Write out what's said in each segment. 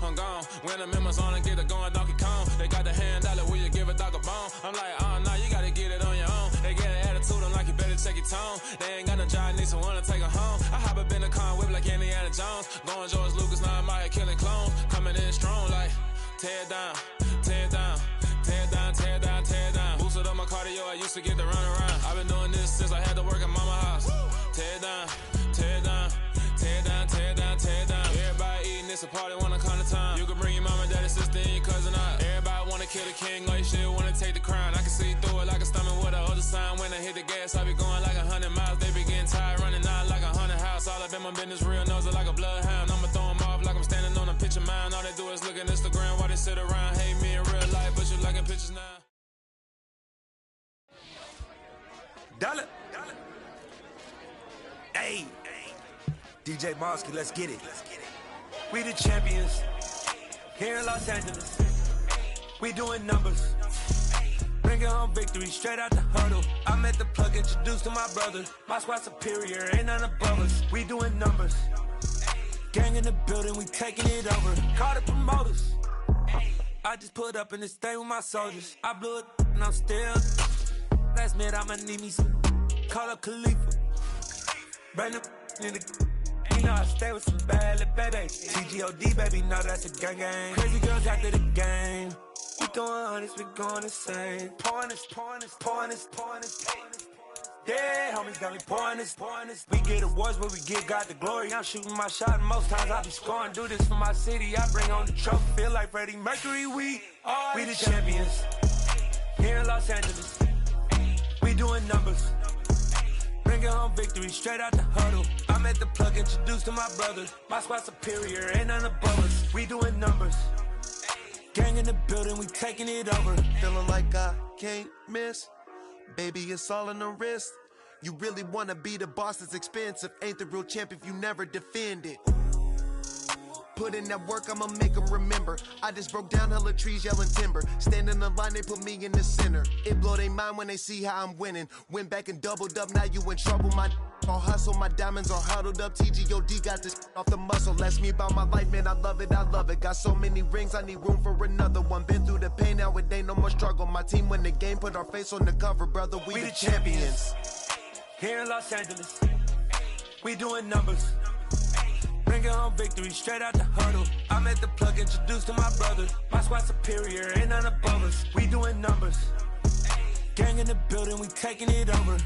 I'm gone. When the members on and get it going Donkey Kong. They got the hand dollar, will you give a dog a bone? I'm like, oh no, you gotta get it on your own. They get an attitude, I'm like, you better check your tone. They ain't got no job, need someone to take her home. I hop up in the car, whip like Indiana Jones. Going George Lucas, now I'm out here killing clones. Coming in strong like, tear down, tear down. Tear down, tear down, tear down. Boosted up my cardio, I used to get to run around. I've been doing this since I had to work at mama house. Tear down, tear down, tear down, tear down, tear down. Everybody eating, it's a party, wanna come to time. You can bring your mama, daddy, sister, and your cousin out. Everybody wanna kill the king, or you shit wanna take the crown. I can see through it like a stomach with a other sign. When I hit the gas, I be going like 100 miles. They be getting tired, running out like 100 house. All up in my business, real nose it like a bloodhound. I'ma throw them off like I'm standing on a picture mound. All they do is look at Instagram while they sit around. Hate me in real life, but you liking pictures now. Dollar. Hey, DJ Mosky, let's get it. We the champions here in Los Angeles. We doing numbers. Bringing home victory straight out the huddle. I met the plug, introduced to my brother. My squad superior, ain't none above us. We doing numbers. Gang in the building, we taking it over. Call the promoters. I just put up in this thing with my soldiers. I blew it and I'm still. Last minute I'ma need me some. Call up Khalifa. Bring them in the. You know I stay with some bad little baby. TGOD baby, know that's a gang gang. Crazy girls after the game. We doing honest, we going insane. Pouring this. Yeah, homies got me pouring this. We get awards, but we give God the glory. I'm shooting my shot, and most times I be scoring. Do this for my city, I bring on the trophy. Feel like Freddie Mercury, we the champions here in Los Angeles. We doing numbers. Bringing home victory straight out the huddle. I'm at the plug, introduced to my brother. My squad superior, ain't none above us. We doing numbers. Gang in the building, we taking it over. Feeling like I can't miss. Baby, it's all in the wrist. You really wanna be the boss, it's expensive. Ain't the real champ if you never defend it. Put in that work, I'ma make them remember. I just broke down hella trees, yelling timber. Stand in the line, they put me in the center. It blow their mind when they see how I'm winning. Went back and doubled up, now you in trouble. My all hustle, my diamonds are huddled up. TGOD got this off the muscle. Ask me about my life, man, I love it. Got so many rings, I need room for another one. Been through the pain, now it ain't no more struggle. My team win the game, put our face on the cover, brother. We the champions. Here in Los Angeles, we doing numbers. Bringing home victory straight out the huddle. I'm at the plug, introduced to my brother. My squad superior, ain't none above us. We doing numbers. Gang in the building, we taking it over.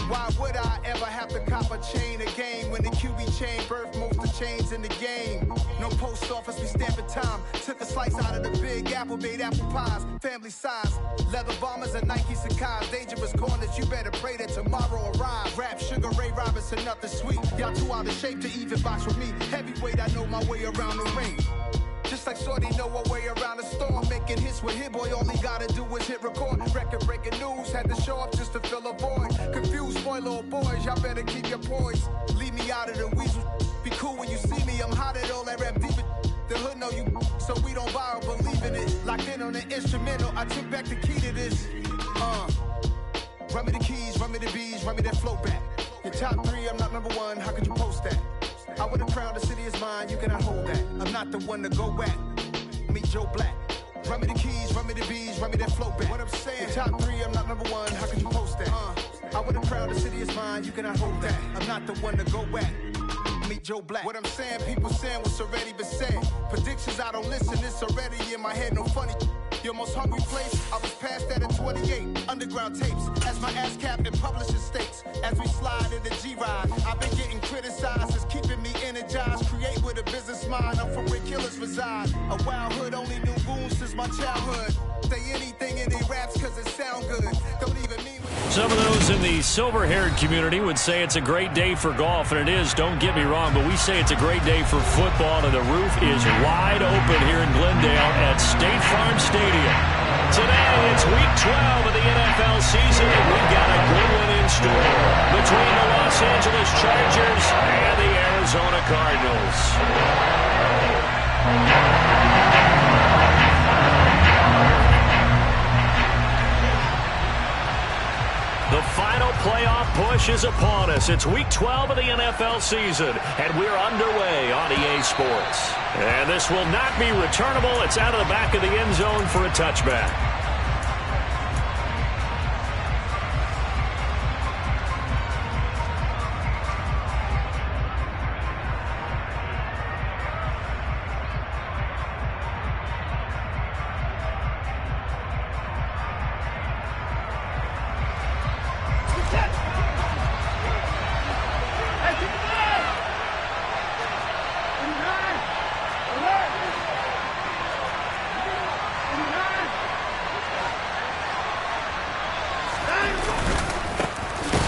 Why would I ever have to cop a chain again when the QB chain birthed most of chains in the game? No post office, we stamping time. Took a slice out of the big apple, made apple pies, family size. Leather bombers and Nike Sacai's. Dangerous corners, you better pray that tomorrow arrives. Rap, Sugar Ray Robinson, nothing sweet. Y'all too out of shape to even box with me. Heavyweight, I know my way around the ring. Just like Shorty know her way around the storm. Making hits with Hit Boy, all he gotta do is hit record. Record breaking news, had to show up just to fill a void. Confused, spoiled little boys, y'all better keep your poise. Leave me out of the weasel. Be cool when you see me, I'm hot at all that rap deep. The hood know you, so we don't borrow, believe in it. Locked in on the instrumental, I took back the key to this. Run me the keys, run me the bees, run me that flow back. Your top three, I'm not number one, how could you post that? I would have crowned the city is mine, you cannot hold that. I'm not the one to go at. Meet Joe Black. Run me the keys, run me the bees, run me that flow back. What I'm saying, your top three, I'm not number one, how could you post that? I would have crowned the city is mine, you cannot hold that. I'm not the one to go at. Meet Joe Black. What I'm saying, people saying what's already been said. Predictions, I don't listen, it's already in my head, no funny. Your most hungry place, I was past that at 28. Underground tapes, as my ass cap and publishing states. As we slide in the G-Ride, I've been getting criticized as keeping me energized. Create with a business mind, I'm from where killers reside. A wild hood, only knew goons since my childhood. Say anything in their raps cause it sound good. Don't even mean what... Some of those in the silver-haired community would say it's a great day for golf, and it is, don't get me wrong, but we say it's a great day for football, and the roof is wide open here in Glendale at State Farm Stadium. Today, it's Week 12 of the NFL season, and we've got a good one in store between the Los Angeles Chargers and the Arizona Cardinals. The final playoff push is upon us. It's Week 12 of the NFL season, and we're underway on EA Sports. And this will not be returnable. It's out of the back of the end zone for a touchback.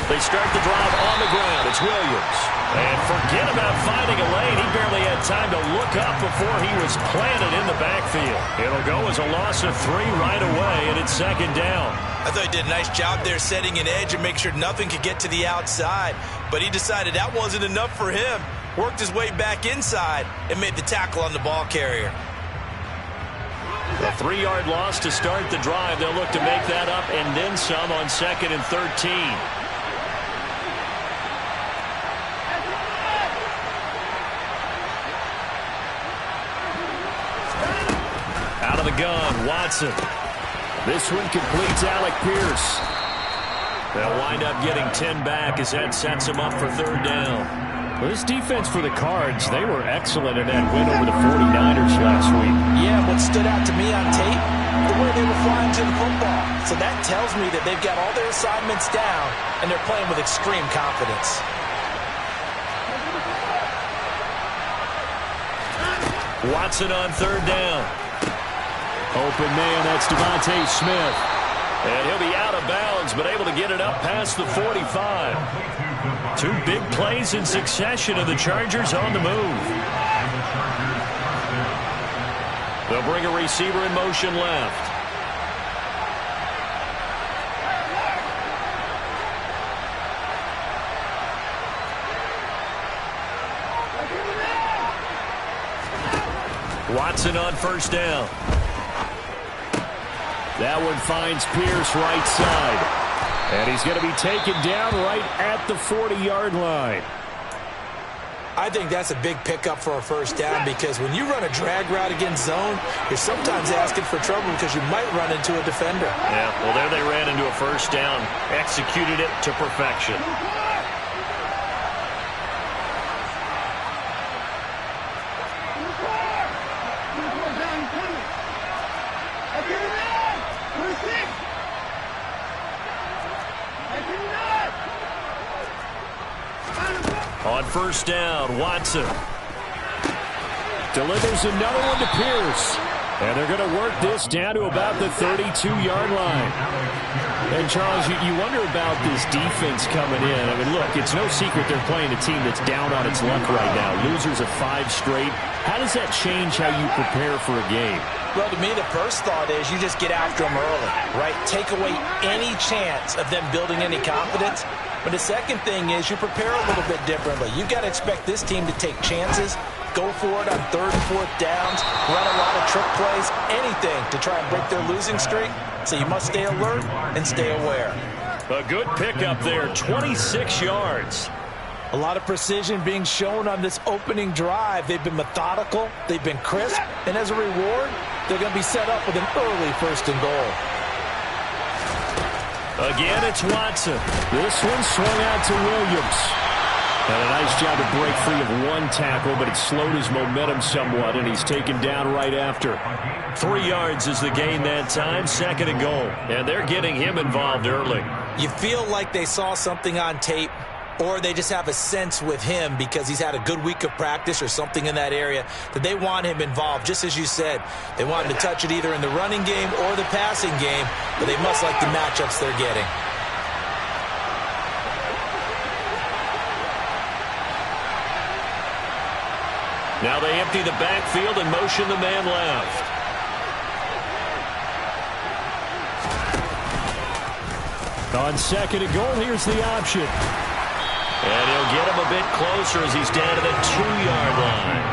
They start the drive on the ground. It's Williams. And forget about finding a lane. He barely had time to look up before he was planted in the backfield. It'll go as a loss of 3 right away, and it's second down. I thought he did a nice job there setting an edge and making sure nothing could get to the outside. But he decided that wasn't enough for him. Worked his way back inside and made the tackle on the ball carrier. A 3-yard loss to start the drive. They'll look to make that up and then some on 2nd and 13. Out of the gun, Watson. This one completes Alec Pierce. They'll wind up getting 10 back as that sets them up for third down. Well, this defense for the Cards, they were excellent in that win over the 49ers last week. Yeah, what stood out to me on tape, the way they were flying to the football. So that tells me that they've got all their assignments down, and they're playing with extreme confidence. Watson on third down. Open man, that's Devontae Smith. And he'll be out of bounds, but able to get it up past the 45. 2 big plays in succession of the Chargers on the move. They'll bring a receiver in motion left. Watson on first down. That one finds Pierce right side. And he's going to be taken down right at the 40-yard line. I think that's a big pickup for a first down because when you run a drag route against zone, you're sometimes asking for trouble because you might run into a defender. Yeah, well, there they ran into a first down, executed it to perfection. On first down, Watson delivers another one to Pierce. And they're going to work this down to about the 32-yard line. And, Charles, you wonder about this defense coming in. I mean, look, it's no secret they're playing a team that's down on its luck right now. Losers of 5 straight. How does that change how you prepare for a game? Well, to me, the first thought is you just get after them early, right? Take away any chance of them building any confidence. But the second thing is you prepare a little bit differently. You've got to expect this team to take chances, go for it on 3rd and 4th downs, run a lot of trick plays, anything to try and break their losing streak. So you must stay alert and stay aware. A good pickup there, 26 yards. A lot of precision being shown on this opening drive. They've been methodical, they've been crisp, and as a reward, they're going to be set up with an early 1st and goal. Again, it's Watson. This one swung out to Williams. And a nice job to break free of one tackle, but it slowed his momentum somewhat, and he's taken down right after. 3 yards is the gain that time, 2nd and goal. And they're getting him involved early. You feel like they saw something on tape, or they just have a sense with him because he's had a good week of practice or something in that area that they want him involved. Just as you said, they want him to touch it either in the running game or the passing game, but they must like the matchups they're getting. Now they empty the backfield and motion the man left. On 2nd and goal, here's the option. And he'll get him a bit closer as he's down to the 2-yard line.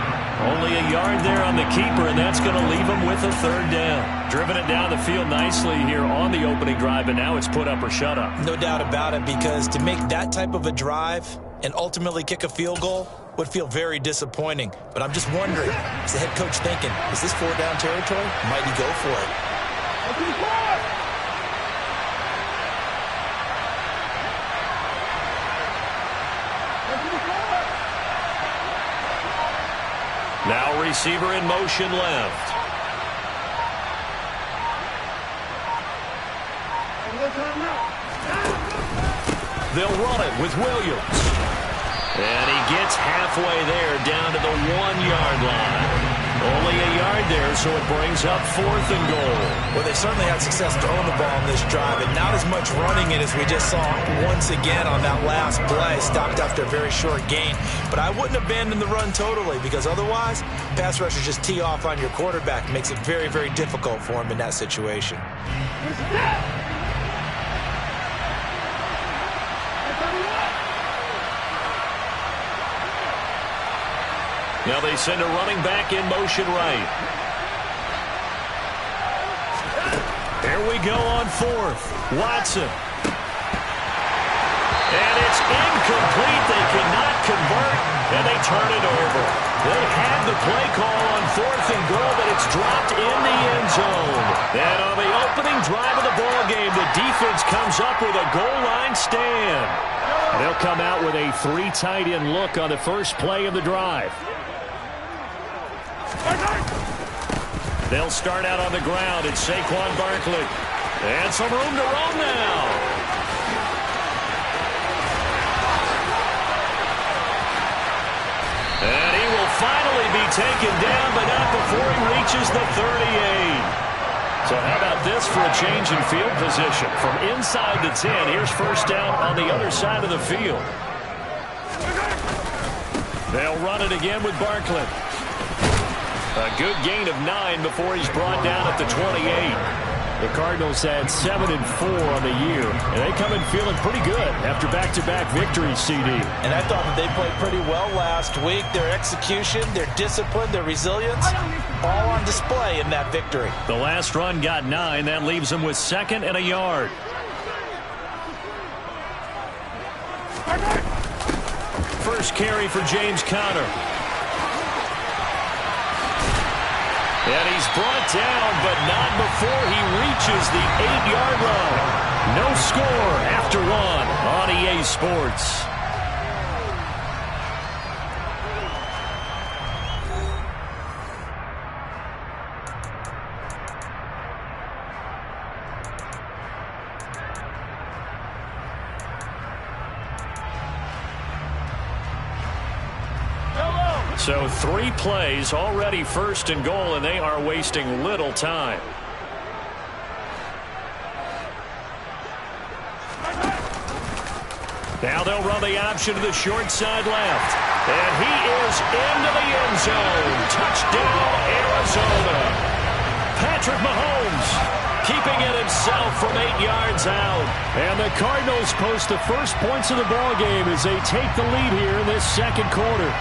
Only a yard there on the keeper, and that's going to leave him with a 3rd down. Driven it down the field nicely here on the opening drive, and now it's put up or shut up. No doubt about it, because to make that type of a drive and ultimately kick a field goal would feel very disappointing. But I'm just wondering, is the head coach thinking, is this 4-down territory? Might he go for it? Now receiver in motion left. They'll run it with Williams. And he gets halfway there down to the 1-yard line. Only a yard there, so it brings up 4th and goal. Well, they certainly had success throwing the ball in this drive, and not as much running it as we just saw once again on that last play. Stopped after a very short gain. But I wouldn't abandon the run totally, because otherwise, pass rushers just tee off on your quarterback. It makes it very, very difficult for him in that situation. Now they send a running back in motion right. There we go on 4th. Watson. And it's incomplete. They cannot convert, and they turn it over. They had the play call on 4th and goal, but it's dropped in the end zone. And on the opening drive of the ball game, the defense comes up with a goal line stand. They'll come out with a 3 tight end look on the first play of the drive. They'll start out on the ground. It's Saquon Barkley. And some room to roam now. And he will finally be taken down, but not before he reaches the 38. So how about this for a change in field position? From inside the 10, here's 1st down on the other side of the field. They'll run it again with Barkley. A good gain of 9 before he's brought down at the 28. The Cardinals had 7-4 on the year, and they come in feeling pretty good after back-to-back victories, CD. And I thought that they played pretty well last week. Their execution, their discipline, their resilience, all on display in that victory. The last run got 9. That leaves them with 2nd and a yard. First carry for James Conner. And he's brought down, but not before he reaches the 8-yard line. No score after 1 on EA Sports. So 3 plays, already 1st and goal, and they are wasting little time. Now they'll run the option to the short side left. And he is into the end zone. Touchdown, Arizona. Patrick Mahomes keeping it himself from 8 yards out. And the Cardinals post the first points of the ball game as they take the lead here in this 2nd quarter.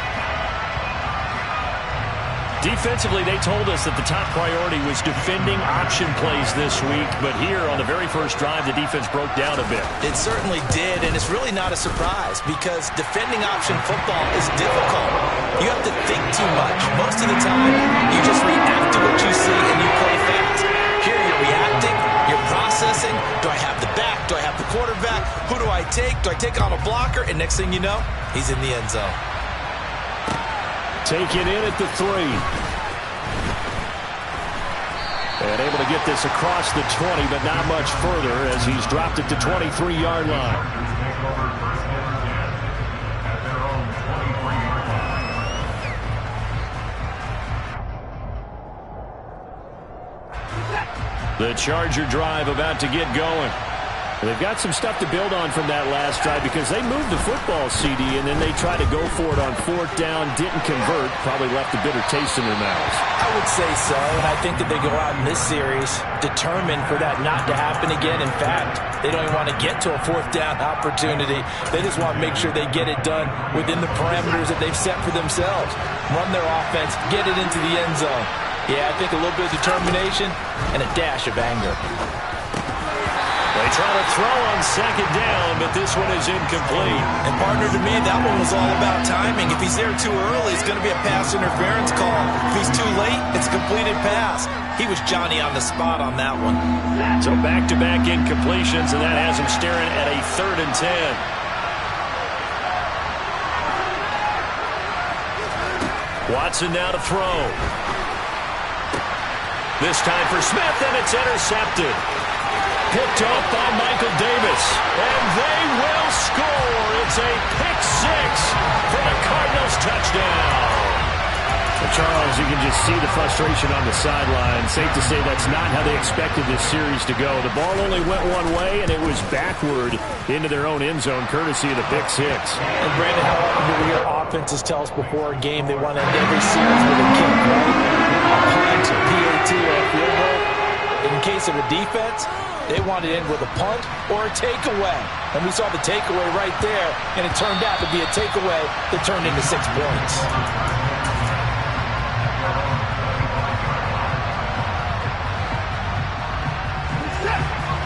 Defensively, they told us that the top priority was defending option plays this week, but here on the very first drive, the defense broke down a bit. It certainly did, and it's really not a surprise because defending option football is difficult. You have to think too much. Most of the time, you just react to what you see and you play fast. Here you're reacting, you're processing. Do I have the back? Do I have the quarterback? Who do I take? Do I take on a blocker? And next thing you know, he's in the end zone. Taken in at the 3. And able to get this across the 20, but not much further as he's dropped it to 23-yard line. The Charger drive about to get going. They've got some stuff to build on from that last drive because they moved the football, CD, and then they tried to go for it on 4th down, didn't convert, probably left a bitter taste in their mouths. I would say so, and I think that they go out in this series determined for that not to happen again. In fact, they don't even want to get to a 4th down opportunity. They just want to make sure they get it done within the parameters that they've set for themselves. Run their offense, get it into the end zone. Yeah, I think a little bit of determination and a dash of anger. They try to throw on 2nd down, but this one is incomplete. And partner, to me, that one was all about timing. If he's there too early, it's going to be a pass interference call. If he's too late, it's a completed pass. He was Johnny on the spot on that one. So back-to-back incompletions, and that has him staring at a 3rd and 10. Watson now to throw. This time for Smith, and it's intercepted. Picked up by Michael Davis, and they will score. It's a pick 6 for the Cardinals touchdown. Well, Charles, you can just see the frustration on the sideline. Safe to say that's not how they expected this series to go. The ball only went one way, and it was backward into their own end zone, courtesy of the pick 6. And Brandon, how often do we hear offenses tell us before a game they want to end every series with a kick, right? A punt, a PAT, or a field goal. In case of a defense, they wanted to end with a punt or a takeaway. And we saw the takeaway right there, and it turned out to be a takeaway that turned into 6 points.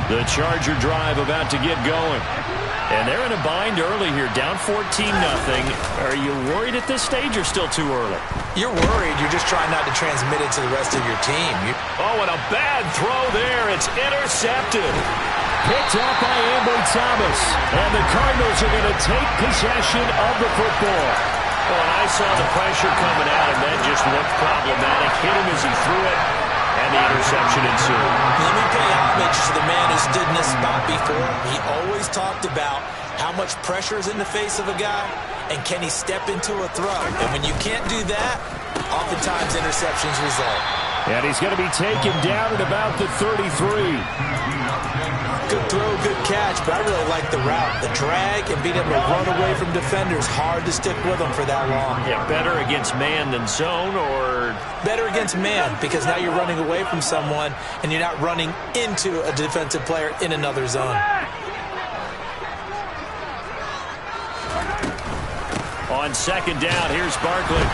The Charger drive about to get going. And they're in a bind early here, down 14-0. Are you worried at this stage or still too early? You're worried. You're just trying not to transmit it to the rest of your team. Oh, and a bad throw there. It's intercepted. Picked up by Ambry Thomas. And the Cardinals are going to take possession of the football. Oh, and I saw the pressure coming out, and that just looked problematic. Hit him as he threw it, and the interception ensued. Let me pay homage to the man who stood in this spot before. He always talked about how much pressure is in the face of a guy, and can he step into a throw. And when you can't do that, oftentimes interceptions result. And he's going to be taken down at about the 33. Good throw, good catch, but I really like the route. The drag and being able to run away from defenders, hard to stick with them for that long. Yeah, better against man than zone, or? Better against man, because now you're running away from someone and you're not running into a defensive player in another zone. On 2nd down, here's Barkley.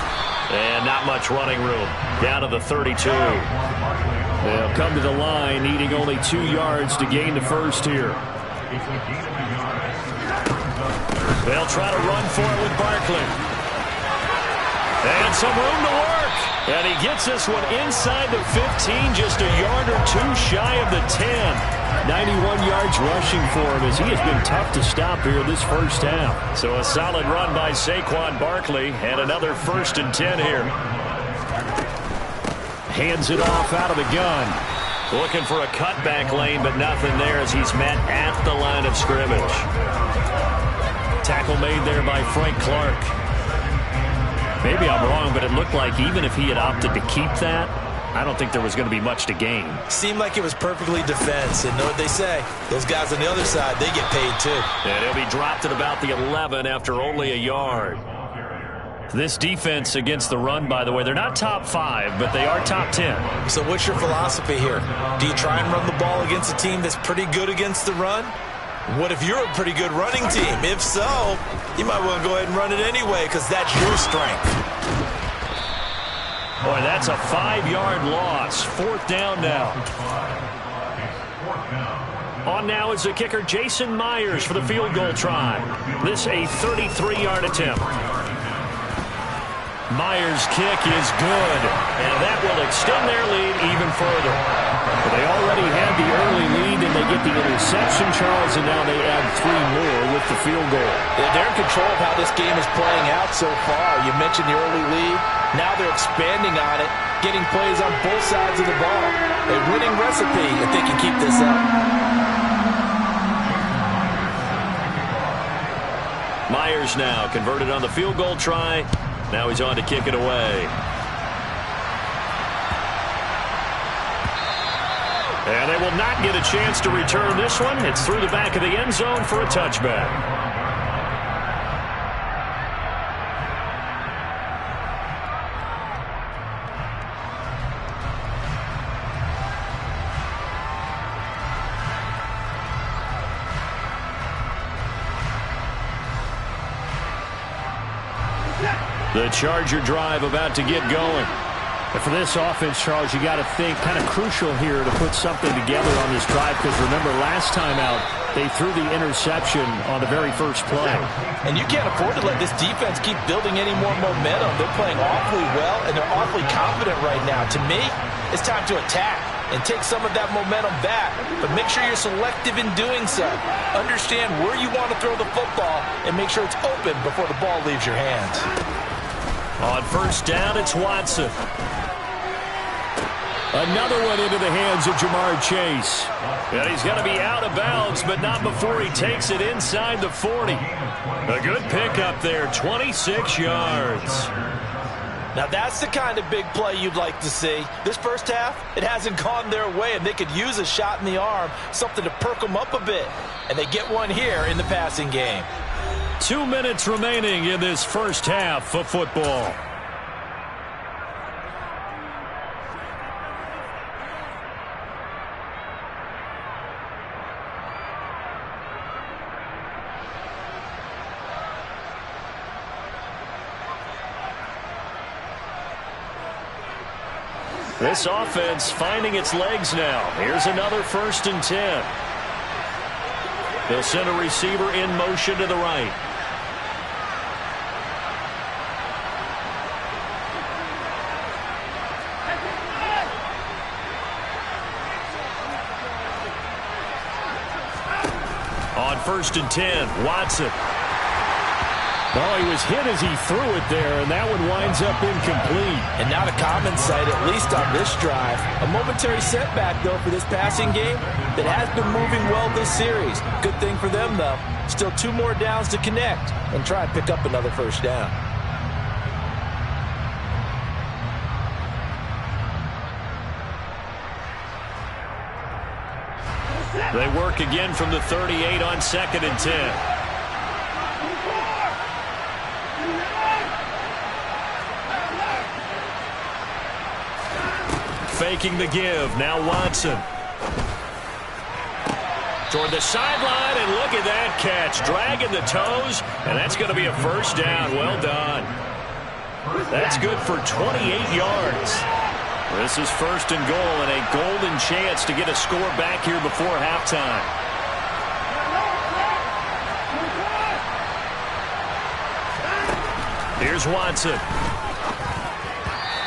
And not much running room. Down to the 32. They'll come to the line, needing only 2 yards to gain the first here. They'll try to run for it with Barkley. And some room to work. And he gets this one inside the 15, just a yard or 2 shy of the 10. 91 yards rushing for him as he has been tough to stop here this first half. So a solid run by Saquon Barkley, and another 1st and 10 here. Hands it off out of the gun. Looking for a cutback lane, but nothing there as he's met at the line of scrimmage. Tackle made there by Frank Clark. Maybe I'm wrong, but it looked like even if he had opted to keep that, I don't think there was going to be much to gain. Seemed like it was perfectly defense. And know what they say? Those guys on the other side, they get paid too. And he'll be dropped at about the 11 after only a yard. This defense against the run, by the way, they're not top 5, but they are top 10. So what's your philosophy here? Do you try and run the ball against a team that's pretty good against the run? What if you're a pretty good running team? If so, you might well go ahead and run it anyway because that's your strength. Boy, that's a 5-yard loss. 4th down now. On now is the kicker, Jason Myers, for the field goal try. This a 33-yard attempt. Myers' kick is good, and that will extend their lead even further. But they already had the early lead, and they get the interception, Charles, and now they add 3 more with the field goal. They're in control of how this game is playing out so far. You mentioned the early lead. Now they're expanding on it, getting plays on both sides of the ball. A winning recipe if they can keep this up. Myers now converted on the field goal try. Now he's on to kick it away. And they will not get a chance to return this one. It's through the back of the end zone for a touchback. The Charger drive about to get going. But for this offense, Charles, you got to think kind of crucial here to put something together on this drive, because remember last time out they threw the interception on the very first play. And you can't afford to let this defense keep building any more momentum. They're playing awfully well, and they're awfully confident right now. To me, it's time to attack and take some of that momentum back, but make sure you're selective in doing so. Understand where you want to throw the football and make sure it's open before the ball leaves your hands. On first down, it's Watson. Another one into the hands of Jamar Chase. And he's going to be out of bounds, but not before he takes it inside the 40. A good pickup there, 26 yards. Now that's the kind of big play you'd like to see. This first half, it hasn't gone their way, and they could use a shot in the arm, something to perk them up a bit. And they get one here in the passing game. 2 minutes remaining in this first half of football. This offense finding its legs now. Here's another 1st and 10. They'll send a receiver in motion to the right. On 1st and 10, Watson. Oh, he was hit as he threw it there, and that one winds up incomplete. And not a common sight, at least on this drive. A momentary setback, though, for this passing game that has been moving well this series. Good thing for them, though. Still 2 more downs to connect and try and pick up another first down. They work again from the 38 on 2nd and 10. Faking the give. Now Watson. Toward the sideline, and look at that catch. Dragging the toes, and that's going to be a first down. Well done. That's good for 28 yards. This is 1st and goal, and a golden chance to get a score back here before halftime. Here's Watson.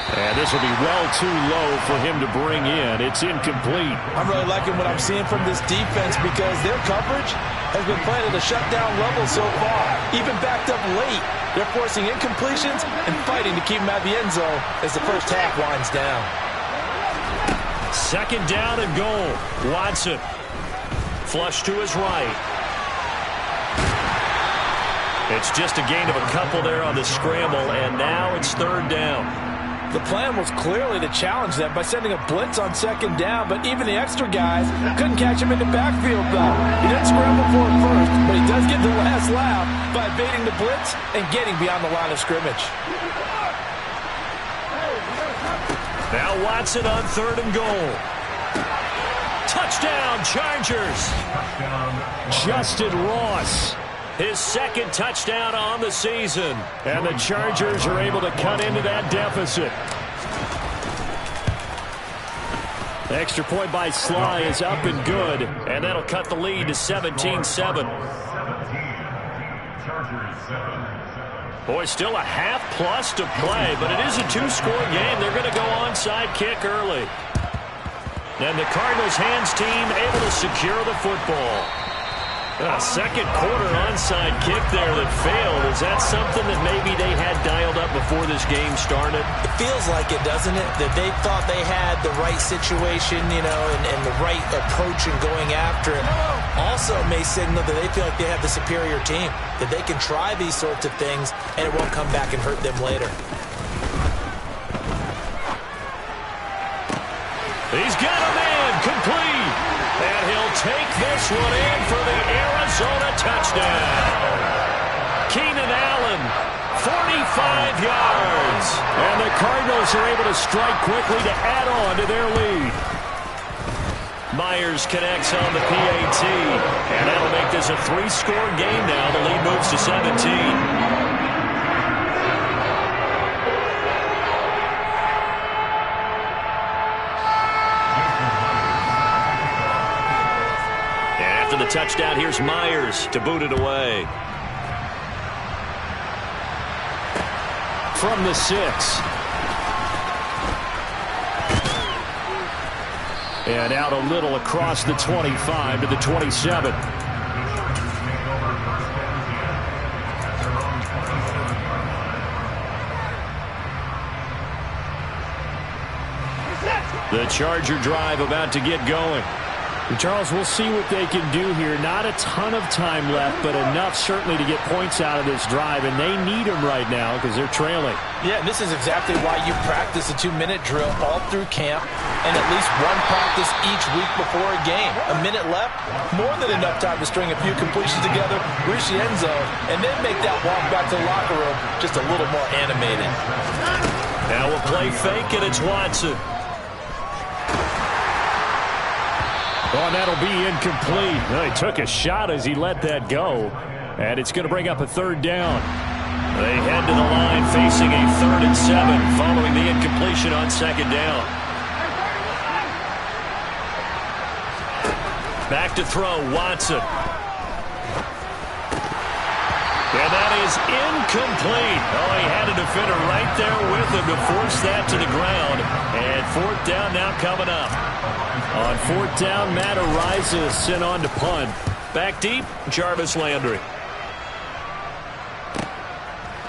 And this will be well too low for him to bring in. It's incomplete. I'm really liking what I'm seeing from this defense because their coverage has been playing at a shutdown level so far. Even backed up late, they're forcing incompletions and fighting to keep them at the end zone as the first half winds down. 2nd down and goal. Watson. Flush to his right. It's just a gain of a couple there on the scramble, and now it's 3rd down. The plan was clearly to challenge them by sending a blitz on 2nd down, but even the extra guys couldn't catch him in the backfield, though. He didn't scramble for it first, but he does get the last laugh by evading the blitz and getting beyond the line of scrimmage. Now Watson on 3rd and goal. Touchdown, Chargers. Justin Ross. His 2nd touchdown on the season. And the Chargers are able to cut into that deficit. The extra point by Sly is up and good. And that'll cut the lead to 17-7. Boy, still a half plus to play, but it is a 2-score game. They're going to go onside kick early. And the Cardinals hands team able to secure the football. A second quarter onside kick there that failed. Is that something that maybe they had dialed up before this game started? It feels like it, doesn't it? That they thought they had the right situation, and the right approach in going after it. Also may signal that they feel like they have the superior team, that they can try these sorts of things and it won't come back and hurt them later. He's got a man complete. And he'll take this one in for the Arizona touchdown. Keenan Allen, 45 yards. And the Cardinals are able to strike quickly to add on to their lead. Myers connects on the PAT. And that'll make this a 3-score game now. The lead moves to 17. The touchdown, here's Myers to boot it away. From the 6. And out a little across the 25 to the 27. The Charger drive about to get going. Charles, we'll see what they can do here. Not a ton of time left, but enough certainly to get points out of this drive, and they need them right now because they're trailing. Yeah, and this is exactly why you practice a 2-minute drill all through camp and at least one practice each week before a game. A minute left, more than enough time to string a few completions together, reach the end zone, and then make that walk back to the locker room just a little more animated. Now we'll play fake, and it's Watson. Oh, that'll be incomplete. Well, he took a shot as he let that go. And it's going to bring up a 3rd down. They head to the line facing a 3rd and 7 following the incompletion on 2nd down. Back to throw, Watson. And that is incomplete. Oh, he had a defender right there with him to force that to the ground. And 4th down now coming up. On 4th down, Matt Araiza sent on to punt. Back deep, Jarvis Landry.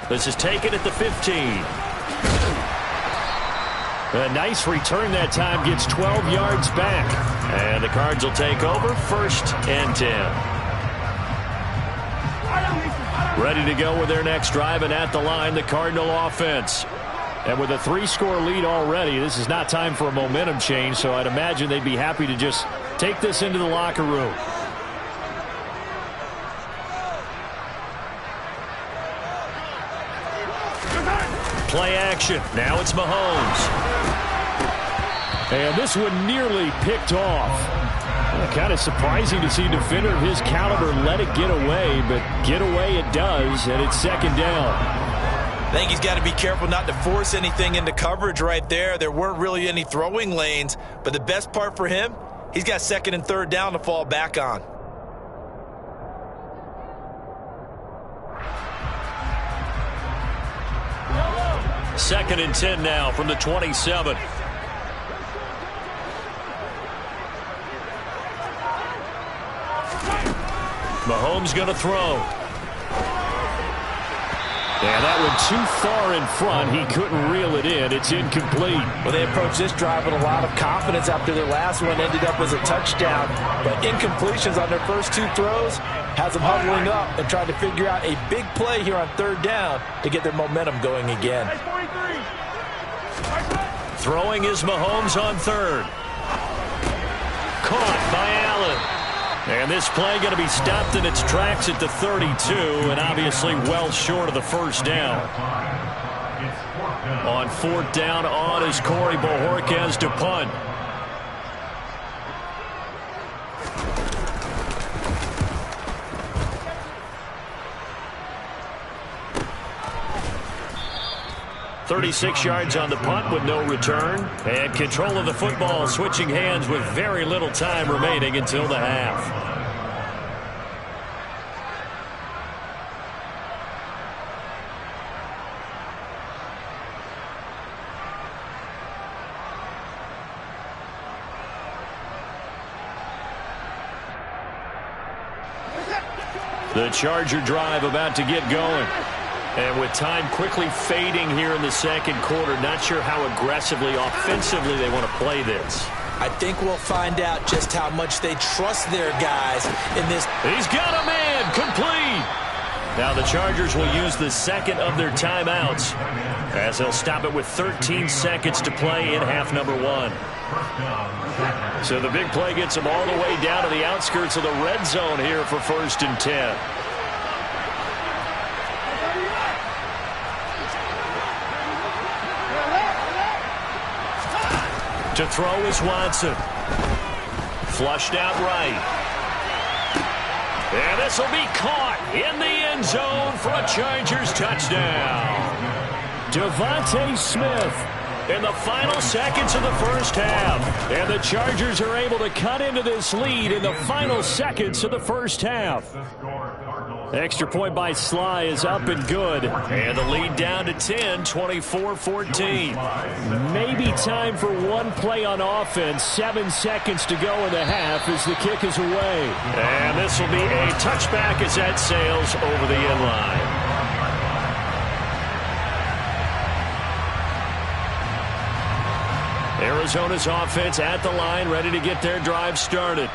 This is taken at the 15. A nice return that time, gets 12 yards back. And the Cards will take over, 1st and 10. Ready to go with their next drive, and at the line, the Cardinal offense. And with a 3-score lead already, this is not time for a momentum change, so I'd imagine they'd be happy to just take this into the locker room. Play action. Now it's Mahomes. And this one nearly picked off. Kind of surprising to see a defender of his caliber let it get away, but get away it does, and it's 2nd down. I think he's got to be careful not to force anything into coverage right there. There weren't really any throwing lanes, but the best part for him, he's got 2nd and 3rd down to fall back on. Second and 10 now from the 27. Mahomes going to throw. Yeah, that one too far in front. He couldn't reel it in. It's incomplete. Well, they approached this drive with a lot of confidence after their last one ended up as a touchdown. But incompletions on their first 2 throws has them huddling up and trying to figure out a big play here on 3rd down to get their momentum going again. Throwing is Mahomes on 3rd. Caught by Allen. And this play going to be stopped in its tracks at the 32, and obviously well short of the 1st down. On 4th down, on is Corey Bojorquez to punt. .36 yards on the punt with no return. And control of the football, switching hands with very little time remaining until the half. The Charger drive about to get going. And with time quickly fading here in the second quarter, not sure how aggressively, offensively they want to play this. I think we'll find out just how much they trust their guys in this. He's got a man, complete. Now the Chargers will use the second of their timeouts as they'll stop it with 13 seconds to play in half number 1. So the big play gets them all the way down to the outskirts of the red zone here for 1st and 10. To throw is Watson. Flushed out right. And this will be caught in the end zone for a Chargers touchdown. Devontae Smith in the final seconds of the first half. And the Chargers are able to cut into this lead in the final seconds of the first half. Extra point by Sly is up and good. And the lead down to 10, 24-14. Maybe time for one play on offense. 7 seconds to go in the half as the kick is away. And this will be a touchback as that sails over the end line. Arizona's offense at the line, ready to get their drive started.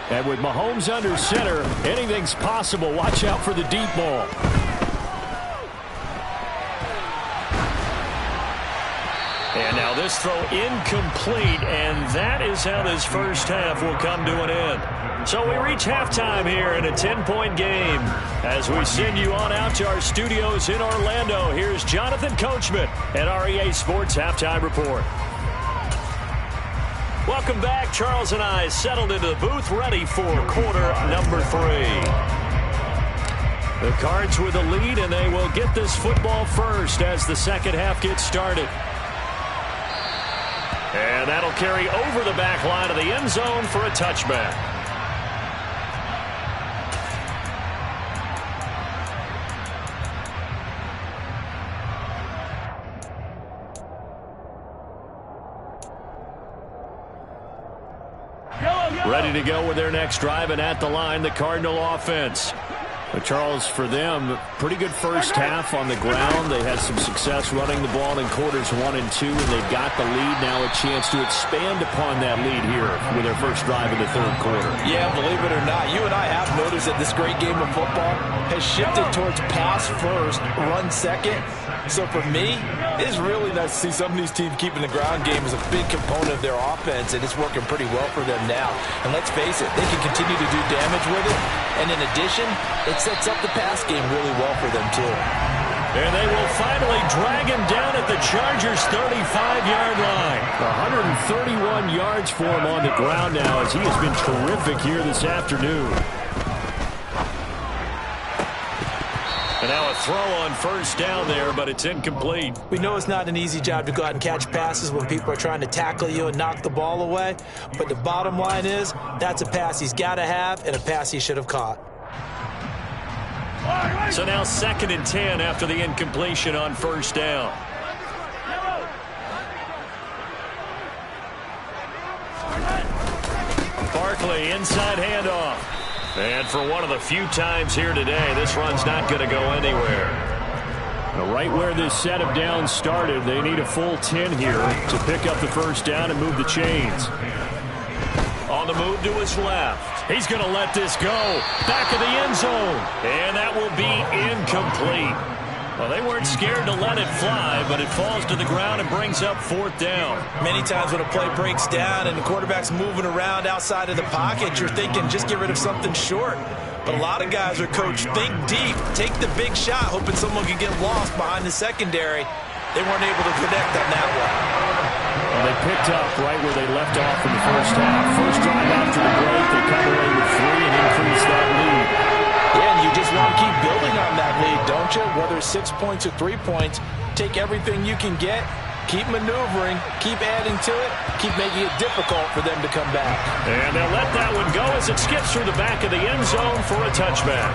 And with Mahomes under center, anything's possible. Watch out for the deep ball. And now this throw incomplete, and that is how this first half will come to an end. So we reach halftime here in a 10-point game. As we send you on out to our studios in Orlando, here's Jonathan Coachman at REA Sports Halftime Report. Welcome back. Charles and I settled into the booth, ready for quarter number 3. The Cards with the lead, and they will get this football first as the second half gets started. And that'll carry over the back line of the end zone for a touchback. Ready to go with their next drive, and at the line, the Cardinal offense. But Charles, for them, pretty good first half on the ground. They had some success running the ball in quarters 1 and 2, and they've got the lead. Now a chance to expand upon that lead here with their first drive in the third quarter. Yeah, believe it or not, you and I have noticed that this great game of football has shifted towards pass first, run second. So for me, it's really nice to see some of these teams keeping the ground game as a big component of their offense, and it's working pretty well for them now. And let's face it, they can continue to do damage with it. And in addition, it sets up the pass game really well for them too. And they will finally drag him down at the Chargers' 35-yard line. 131 yards for him on the ground now, as he has been terrific here this afternoon. And now a throw on first down there, but it's incomplete. We know it's not an easy job to go out and catch passes when people are trying to tackle you and knock the ball away. But the bottom line is, that's a pass he's got to have and a pass he should have caught. So now 2nd and 10 after the incompletion on first down. Barkley, inside handoff. And for one of the few times here today, this run's not going to go anywhere. Now, right where this set of downs started, they need a full 10 here to pick up the first down and move the chains. On the move to his left. He's going to let this go. Back of the end zone. And that will be incomplete. Well, they weren't scared to let it fly, but it falls to the ground and brings up 4th down. Many times when a play breaks down and the quarterback's moving around outside of the pocket, you're thinking just get rid of something short. But a lot of guys are coached, think deep, take the big shot, hoping someone can get lost behind the secondary. They weren't able to connect on that one. Well, they picked up right where they left off in the first half. First drive after the break, they come away with 3 and increase that lead. Yeah, and you just want to keep building on that lead, don't you? Whether it's 6 points or 3 points, take everything you can get, keep maneuvering, keep adding to it, keep making it difficult for them to come back. And they'll let that one go as it skips through the back of the end zone for a touchback.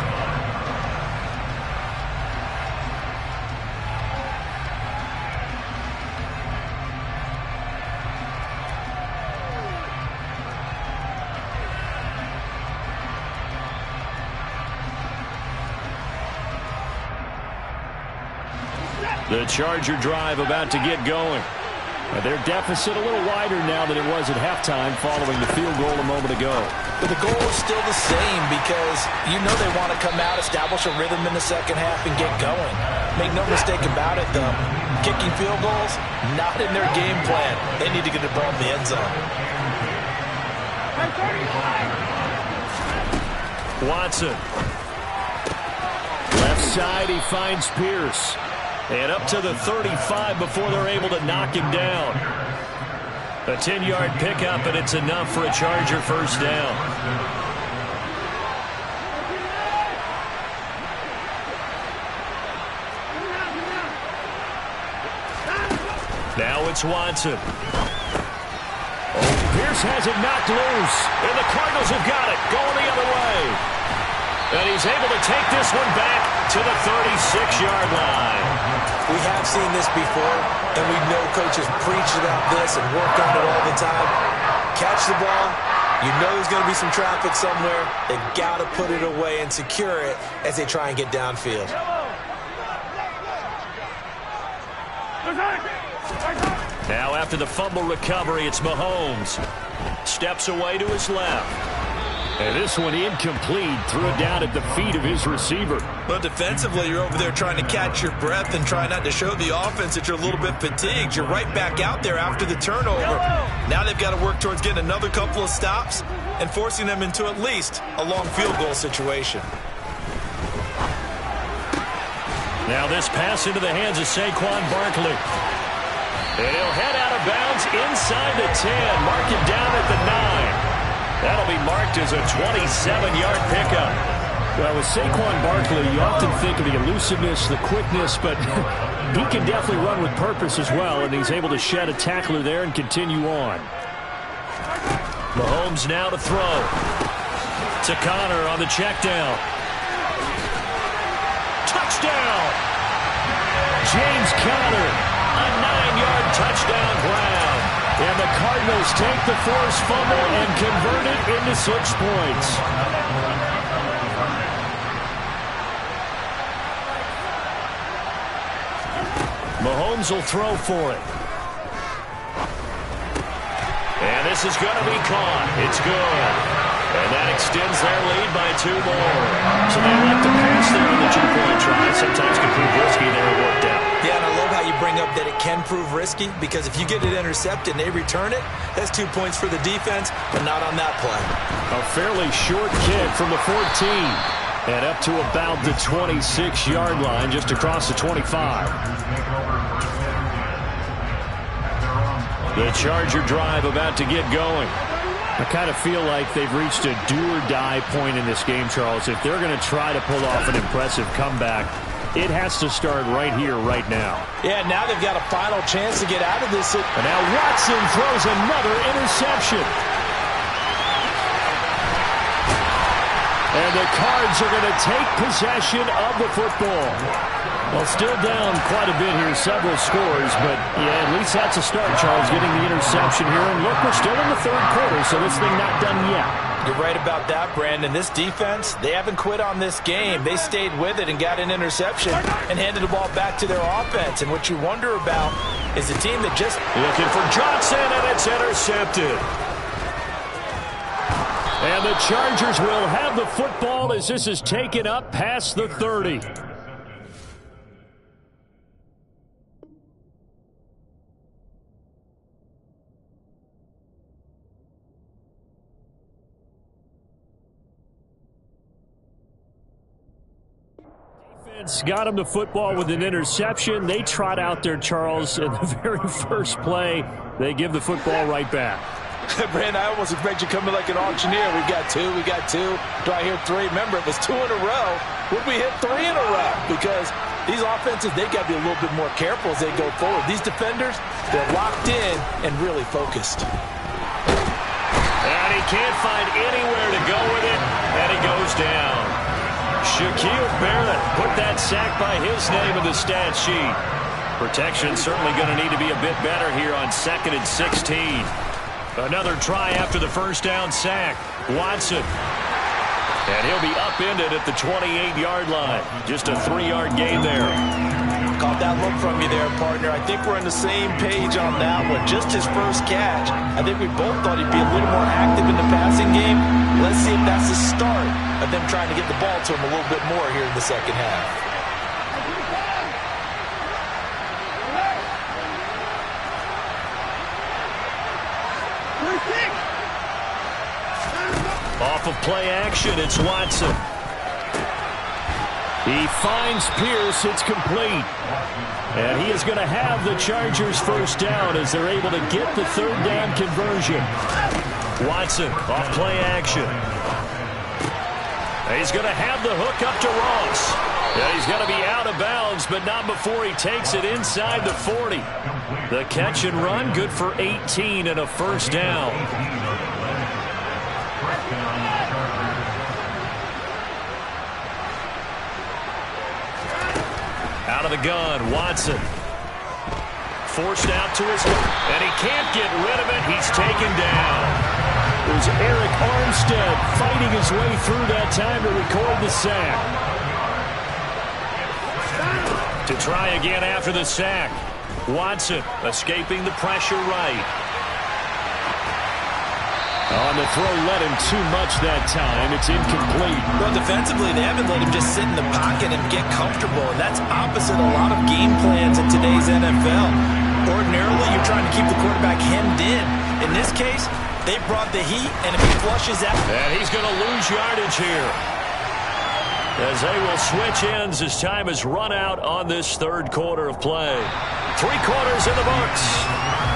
The Charger drive about to get going. Their deficit a little wider now than it was at halftime following the field goal a moment ago. But the goal is still the same because you know they want to come out, establish a rhythm in the second half, and get going. Make no mistake about it, though. Kicking field goals, not in their game plan. They need to get the ball in the end zone. Watson. Left side, he finds Pierce. And up to the 35 before they're able to knock him down. A 10-yard pickup, and it's enough for a Charger first down. Now it's Watson. Oh, Pierce has it knocked loose, and the Cardinals have got it, going the other way. And he's able to take this one back to the 36-yard line. We have seen this before, and we know coaches preach about this and work on it all the time. Catch the ball. You know there's going to be some traffic somewhere. They've got to put it away and secure it as they try and get downfield. Now after the fumble recovery, it's Mahomes. Steps away to his left. And this one incomplete, threw it down at the feet of his receiver. But defensively, you're over there trying to catch your breath and try not to show the offense that you're a little bit fatigued. You're right back out there after the turnover. Now they've got to work towards getting another couple of stops and forcing them into at least a long field goal situation. Now this pass into the hands of Saquon Barkley. And he'll head out of bounds inside the 10. Mark it down at the 9. That'll be marked as a 27-yard pickup. Well, with Saquon Barkley, you often think of the elusiveness, the quickness, but he can definitely run with purpose as well, and he's able to shed a tackler there and continue on. Mahomes now to throw. To Connor on the check down. Touchdown! James Conner, a 9-yard touchdown grab. And the Cardinals take the forced fumble and convert it into 6 points. Mahomes will throw for it. And this is going to be caught. It's good. And that extends their lead by 2 more. So they like to pass there on the 2-point try. Sometimes can prove risky there. It worked out. Yeah, and I love how you bring up that it can prove risky, because if you get it intercepted and they return it, that's 2 points for the defense, but not on that play. A fairly short kick from the 14. And up to about the 26-yard line, just across the 25. The Charger drive about to get going. I kind of feel like they've reached a do-or-die point in this game, Charles. If they're going to try to pull off an impressive comeback, it has to start right here, right now. Yeah, now they've got a final chance to get out of this. And now Watson throws another interception. And the Cards are going to take possession of the football. Well, still down quite a bit here, several scores, but yeah, at least that's a start, Charles, getting the interception here. And look, we're still in the 3rd quarter, so this thing not done yet. You're right about that, Brandon. This defense, they haven't quit on this game. They stayed with it and got an interception and handed the ball back to their offense. And what you wonder about is a team that just... Looking for Johnson, and it's intercepted. And the Chargers will have the football as this is taken up past the 30. Got him the football with an interception. They trot out there, Charles, in the very first play. They give the football right back. Brandon, I almost expect you coming like an auctioneer. We got 2. Do I hear 3? Remember, it was 2 in a row. Would we hit 3 in a row? Because these offenses, they got to be a little bit more careful as they go forward. These defenders, they're locked in and really focused. And he can't find anywhere to go with it, and he goes down. Shaquille Barrett put that sack by his name in the stat sheet. Protection certainly going to need to be a bit better here on 2nd and 16. Another try after the first down sack. Watson. And he'll be upended at the 28-yard line. Just a 3-yard gain there. Called love that look from you there, partner. I think we're on the same page on that one. Just his first catch. I think we both thought he'd be a little more active in the passing game. Let's see if that's the start of them trying to get the ball to him a little bit more here in the second half. Off of play action, it's Watson. He finds Pierce. It's complete. And he is going to have the Chargers first down as they're able to get the third down conversion. Watson off play action. He's going to have the hook up to Ross. Yeah, he's going to be out of bounds, but not before he takes it inside the 40. The catch and run, good for 18 and a first down. Out of the gun, Watson. Forced out to his left, and he can't get rid of it. He's taken down. There's Eric Armstead fighting his way through that time to record the sack. To try again after the sack. Watson escaping the pressure right. On the throw, led him too much that time. It's incomplete. Well, defensively, they haven't let him just sit in the pocket and get comfortable, and that's opposite a lot of game plans in today's NFL. Ordinarily, you're trying to keep the quarterback hemmed in. In this case, they brought the heat, and if he flushes out... And he's going to lose yardage here. As they will switch ends as time has run out on this third quarter of play. 3 quarters in the books.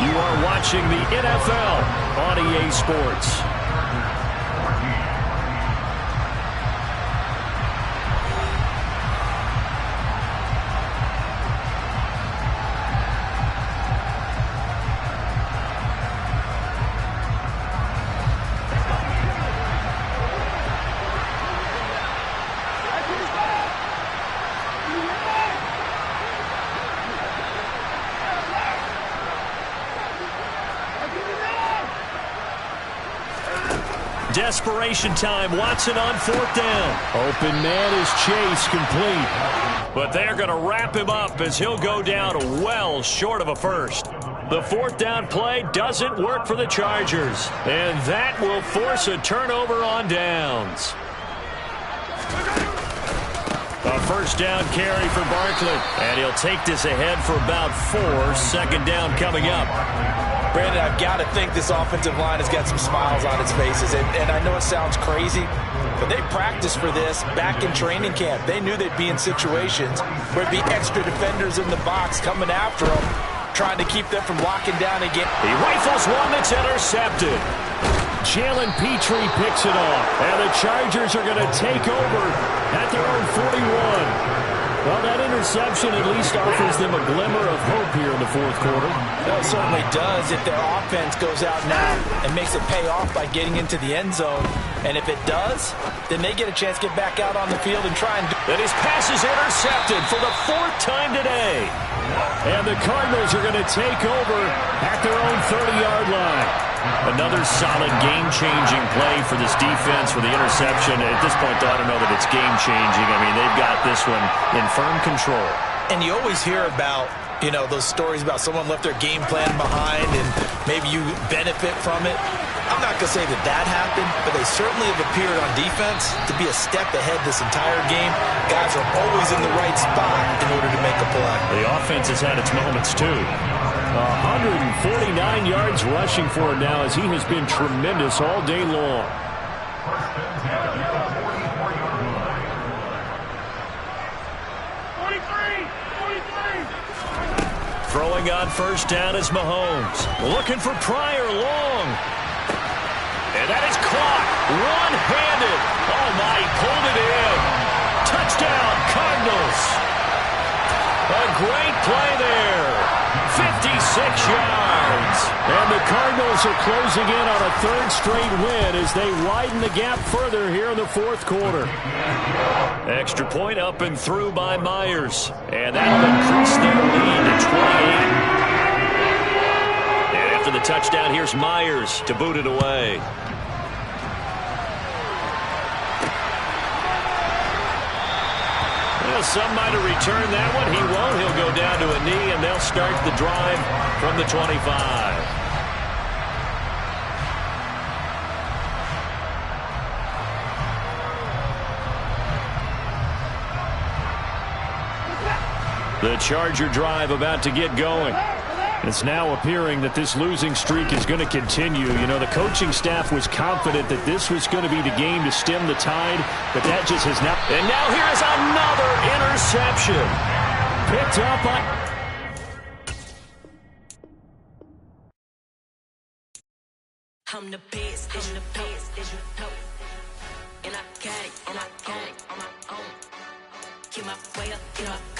You are watching the NFL on EA Sports. Desperation time. Watson on 4th down. Open man is Chase, complete. But they're going to wrap him up as he'll go down well short of a first. The 4th down play doesn't work for the Chargers. And that will force a turnover on downs. A first down carry for Barkley. And he'll take this ahead for about 4. 2nd down coming up. Brandon, I've got to think this offensive line has got some smiles on its faces. And I know it sounds crazy, but they practiced for this back in training camp. They knew they'd be in situations where there'd be extra defenders in the box coming after them, trying to keep them from locking down again. He rifles one that's intercepted. Jalen Petrie picks it off, and the Chargers are going to take over at their own 41. Well, that interception at least offers them a glimmer of hope here in the 4th quarter. Well, it certainly does if their offense goes out now and makes it pay off by getting into the end zone. And if it does, then they get a chance to get back out on the field and try and do. And his pass is intercepted for the 4th time today. And the Cardinals are going to take over at their own 30-yard line. Another solid game-changing play for this defense for the interception. At this point, though, I don't know that it's game-changing. I mean, they've got this one in firm control. And you always hear about, you know, those stories about someone left their game plan behind and maybe you benefit from it. I'm not going to say that that happened, but they certainly have appeared on defense to be a step ahead this entire game. Guys are always in the right spot in order to make a play. The offense has had its moments, too. 149 yards rushing for him now as he has been tremendous all day long. Throwing on first down is Mahomes. Looking for Pryor long. And that is caught. One-handed. Oh, my, he pulled it in. Touchdown, Cardinals. A great play there. 56 yards. And the Cardinals are closing in on a 3rd straight win as they widen the gap further here in the 4th quarter. Extra point up and through by Myers. And that'll increase their lead to 28. And after the touchdown, here's Myers to boot it away. Well, some might have returned that one. He won't. He'll go down to a knee, and they'll start the drive from the 25. The Charger drive about to get going. It's now appearing that this losing streak is going to continue. You know, the coaching staff was confident that this was going to be the game to stem the tide, but that just has not. And now here's another interception. Picked up by... I'm the best, and I got it on my own. Keep my way up,